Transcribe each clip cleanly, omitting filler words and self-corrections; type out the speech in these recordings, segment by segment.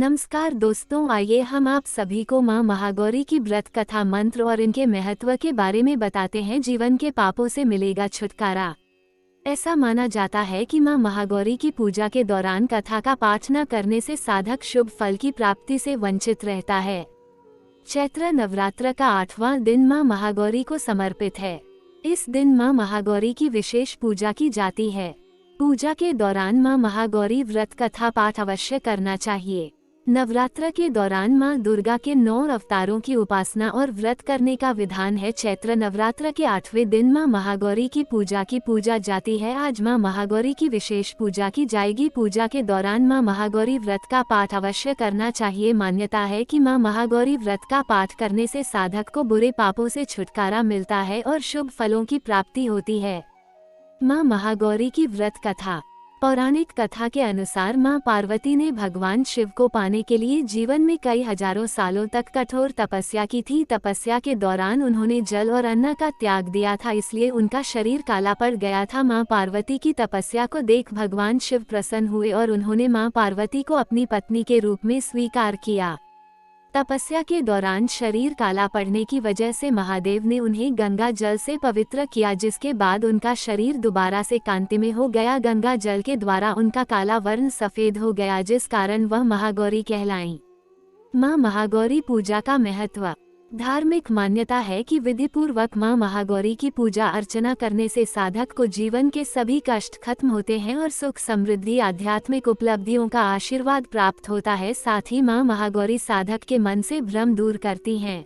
नमस्कार दोस्तों, आइए हम आप सभी को माँ महागौरी की व्रत कथा मंत्र और इनके महत्व के बारे में बताते हैं। जीवन के पापों से मिलेगा छुटकारा। ऐसा माना जाता है कि माँ महागौरी की पूजा के दौरान कथा का पाठ न करने से साधक शुभ फल की प्राप्ति से वंचित रहता है। चैत्र नवरात्र का 8वां दिन माँ महागौरी को समर्पित है। इस दिन माँ महागौरी की विशेष पूजा की जाती है। पूजा के दौरान माँ महागौरी व्रत कथा पाठ अवश्य करना चाहिए। नवरात्र के दौरान माँ दुर्गा के 9 अवतारों की उपासना और व्रत करने का विधान है। चैत्र नवरात्र के 8वें दिन माँ महागौरी की पूजा जाती है। आज माँ महागौरी की विशेष पूजा की जाएगी। पूजा के दौरान माँ महागौरी व्रत का पाठ अवश्य करना चाहिए। मान्यता है कि माँ महागौरी व्रत का पाठ करने से साधक को बुरे पापों से छुटकारा मिलता है और शुभ फलों की प्राप्ति होती है। माँ महागौरी की व्रत कथा। पौराणिक कथा के अनुसार माँ पार्वती ने भगवान शिव को पाने के लिए जीवन में कई हजारों सालों तक कठोर तपस्या की थी। तपस्या के दौरान उन्होंने जल और अन्न का त्याग दिया था, इसलिए उनका शरीर काला पड़ गया था। माँ पार्वती की तपस्या को देख भगवान शिव प्रसन्न हुए और उन्होंने माँ पार्वती को अपनी पत्नी के रूप में स्वीकार किया। तपस्या के दौरान शरीर काला पड़ने की वजह से महादेव ने उन्हें गंगा जल से पवित्र किया, जिसके बाद उनका शरीर दोबारा से कांतिमय हो गया। गंगा जल के द्वारा उनका काला वर्ण सफेद हो गया, जिस कारण वह महागौरी कहलाईं। माँ महागौरी पूजा का महत्व। धार्मिक मान्यता है कि विधिपूर्वक माँ महागौरी की पूजा अर्चना करने से साधक को जीवन के सभी कष्ट खत्म होते हैं और सुख समृद्धि आध्यात्मिक उपलब्धियों का आशीर्वाद प्राप्त होता है। साथ ही माँ महागौरी साधक के मन से भ्रम दूर करती हैं।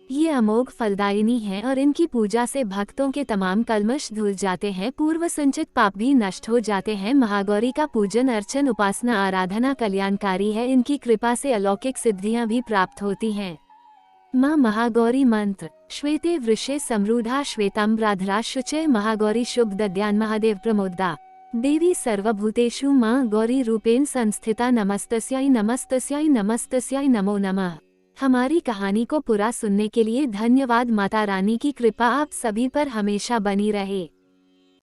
ये अमोघ फलदायिनी हैं और इनकी पूजा से भक्तों के तमाम कल्मश धुल जाते हैं, पूर्व संचित पाप भी नष्ट हो जाते हैं। महागौरी का पूजन अर्चन उपासना आराधना कल्याणकारी है। इनकी कृपा से अलौकिक सिद्धियां भी प्राप्त होती हैं। माँ महागौरी मंत्र। श्वेते वृषे समरूढ़ा श्वेताम्बराधरा शुचे महागौरी शुभ दद्यान महादेव प्रमोदा देवी सर्वभूतेषु माँ गौरी रूपेण संस्थिता नमस्तस्यै नमस्तस्यै नमस्तस्यै नमो नमः। हमारी कहानी को पूरा सुनने के लिए धन्यवाद। माता रानी की कृपा आप सभी पर हमेशा बनी रहे।